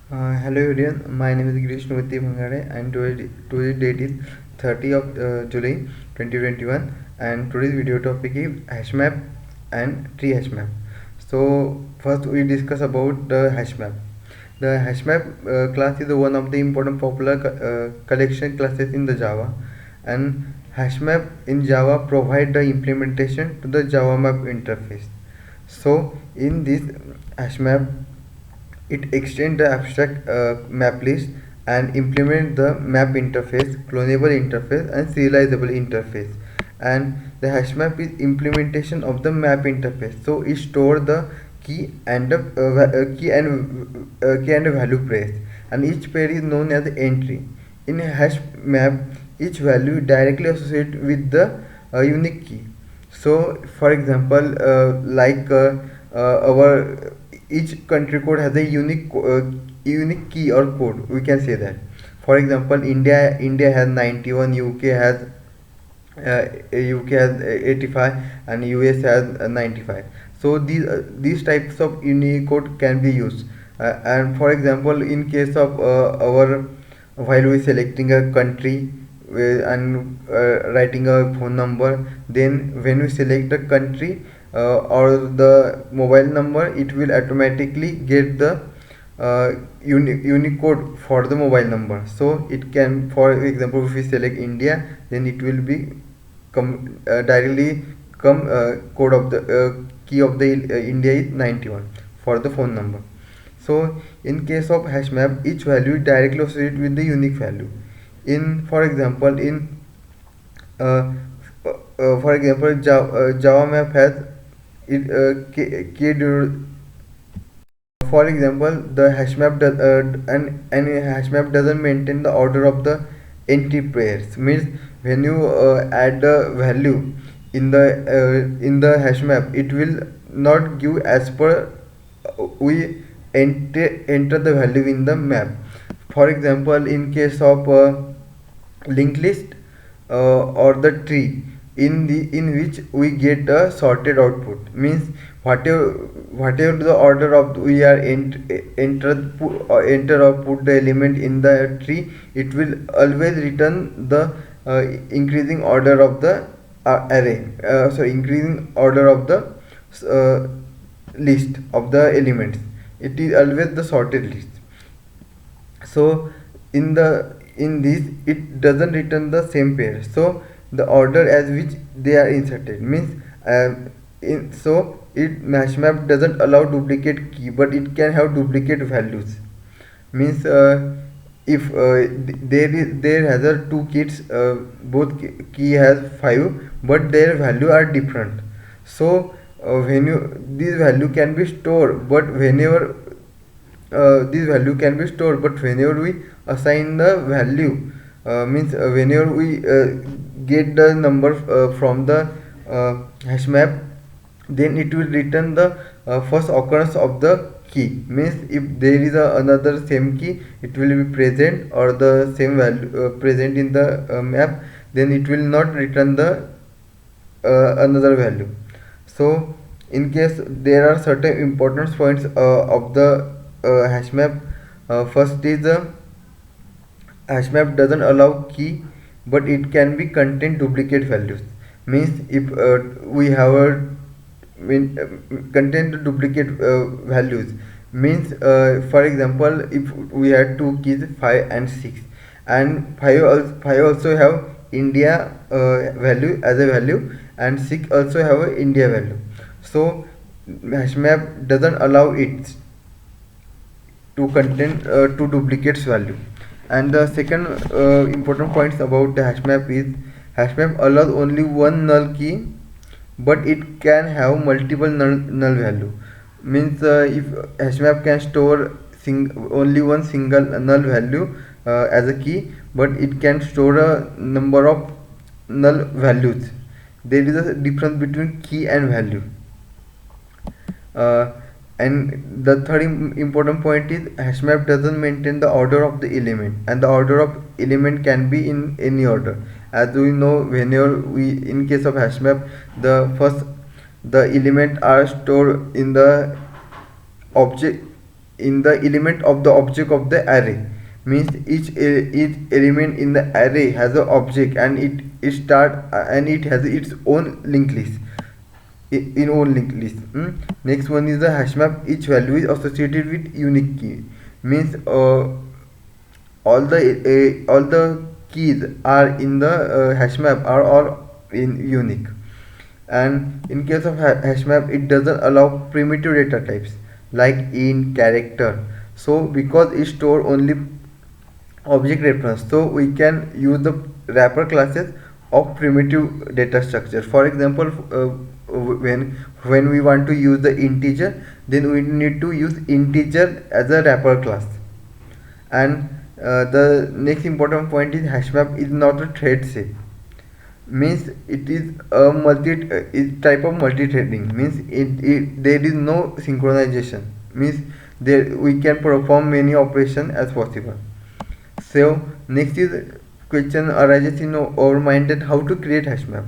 Hello everyone, my name is Girish Nuvati Bhangare and today's date is 30th of July 2021 and today's video topic is hash map and tree hash map. So first we discuss about the hash map. The hash map class is one of the important popular collection classes in the Java, and hash map in Java provide the implementation to the Java map interface. So in this hash map it extends the abstract map list and implement the map interface, clonable interface and serializable interface. And the hash map is implementation of the map interface. So it store the key and the key and value pairs, and each pair is known as the entry. In a hash map, each value directly associated with the unique key. So for example, our each country code has a unique key or code, we can say that. For example, India has 91, UK has 85 and US has 95. So these types of Unicode can be used. And for example, in case of our while we selecting a country and writing a phone number, then when we select the country or the mobile number, it will automatically get the Unicode for the mobile number. So it can, for example, if we select India, then it will be directly come code of the key of the India is 91 for the phone number. So in case of hash map, each value is directly associated with the unique value. In for example, in Java map has it for example, the hash map does, and hash map doesn't maintain the order of the entry pairs. Means when you add the value in the hash map, it will not give as per we enter the value in the map. For example, in case of linked list or the tree, in which we get a sorted output, means whatever the order of we are enter or put the element in the tree, it will always return the increasing order of the array, increasing order of the uh, list of the elements. It is always the sorted list. So in this it doesn't return the same pair, so the order as which they are inserted, means so it hash map doesn't allow duplicate key, but it can have duplicate values. Means if there has a two keys, both key has 5 but their value are different. So when you this value can be stored, but whenever this value can be stored, but whenever we assign the value, means whenever we get the number from the hash map, then it will return the first occurrence of the key. Means if there is another same key, it will be present, or the same value present in the map, then it will not return the another value. So in case there are certain importance points of the hash map. First is hash map doesn't allow key, but it can be contain duplicate values. Means if we have a contain the duplicate values, means for example, if we had two keys 5 and 6, and 5 also have India value as a value, and 6 also have a India value. So hash map doesn't allow it to contain two duplicates value. And the second important points about the hash map is hash map allows only one null key, but it can have multiple null value. Means if hash map can store only one single null value as a key, but it can store a number of null values. There is a difference between key and value. uh, and the third important point is hash map doesn't maintain the order of the element, and the order of element can be in any order. As we know, whenever we in case of hash map, the element are stored in the object in the element of the object of the array. Means each element in the array has an object, and it start and it has its own linked list, in own linked list. Next one is the hash map. Each value is associated with unique key. Means all the keys are in the hash map are all in unique. And in case of hash map, it doesn't allow primitive data types like int, character. So because it store only object reference, so we can use the wrapper classes of primitive data structure. For example, when we want to use the integer, then we need to use integer as a wrapper class. And the next important point is hash map is not a thread shape. Means it is a type of multi-threading. Means there is no synchronization. Means there we can perform many operations as possible. So next is question arises in our mind that how to create hash map.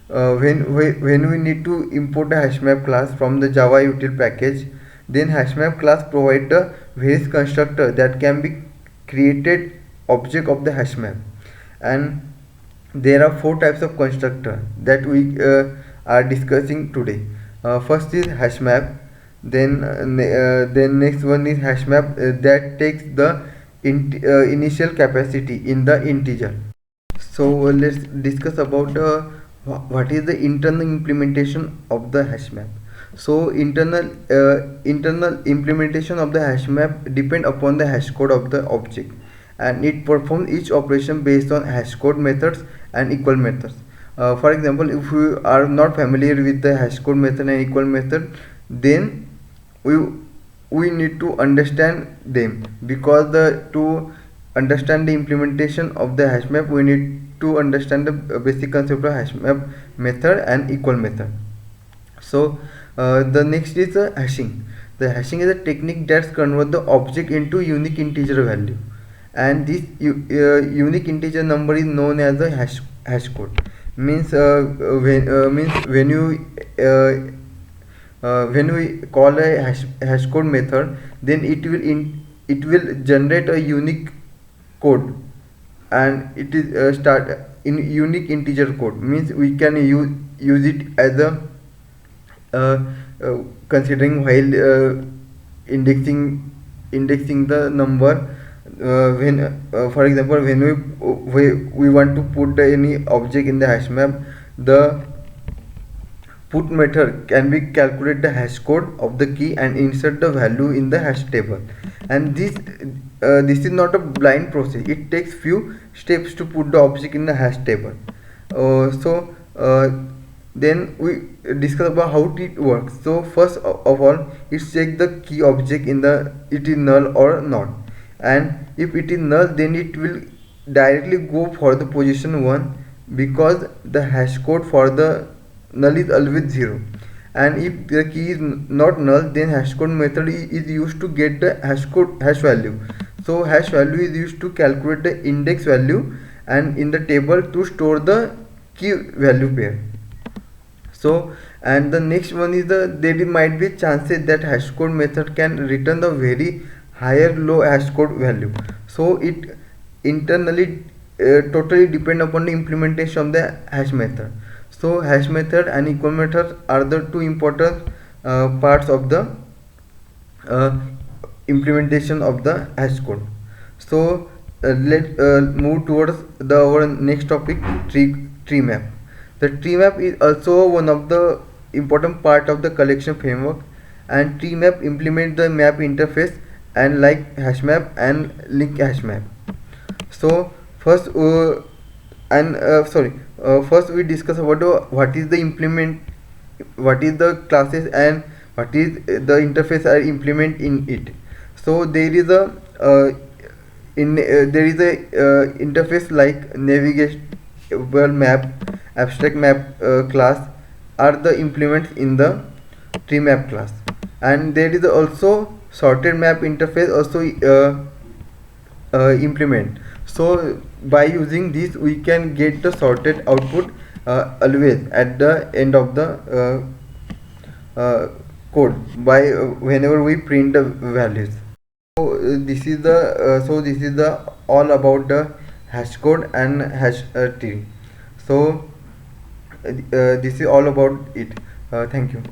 When we need to import a hash map class from the Java util package, then hash map class provide the various constructor that can be created object of the hash map. And there are four types of constructor that we are discussing today. First is hash map, then next one is hash map that takes the initial capacity in the integer. So let's discuss about what is the internal implementation of the hash map. So internal implementation of the hash map depend upon the hash code of the object, and it performs each operation based on hash code methods and equal methods. For example, if we are not familiar with the hash code method and equal method, then we need to understand them, because to understand the implementation of the hash map, we need to understand the basic concept of hash map method and equal method. So the next is the hashing. The hashing is a technique that converts the object into unique integer value, and this unique integer number is known as the hash code. Means when we call a hash code method, then it will generate a unique code, and it is start in unique integer code. Means we can use it as a considering while indexing the number. When for example, when we want to put any object in the hash map, the put method can be calculate the hash code of the key and insert the value in the hash table. And this is not a blind process. It takes few steps to put the object in the hash table. Then we discuss about how it works. So first of all, it check the key object in the it is null or not, and if it is null, then it will directly go for the position 1, because the hash code for the null is always 0. And if the key is not null, then hash code method is used to get the hash value. So hash value is used to calculate the index value, and in the table to store the key value pair. So, and the next one is there might be chances that hash code method can return the very higher low hash code value. So it internally totally depend upon the implementation of the hash method. So hash method and equal method are the two important parts of the implementation of the hash code. So let's move towards our next topic, tree map. The tree map is also one of the important part of the collection framework, and tree map implement the map interface and like hash map and link hash map. So first first we discuss about what is the classes and what is the interface I implement in it. So there is a interface like navigable map, abstract map class are the implements in the tree map class. And there is also sorted map interface also implement. So by using this, we can get the sorted output always at the end of the code by whenever we print the values. So this is the all about the hash code and hash tree. So this is all about it. Thank you.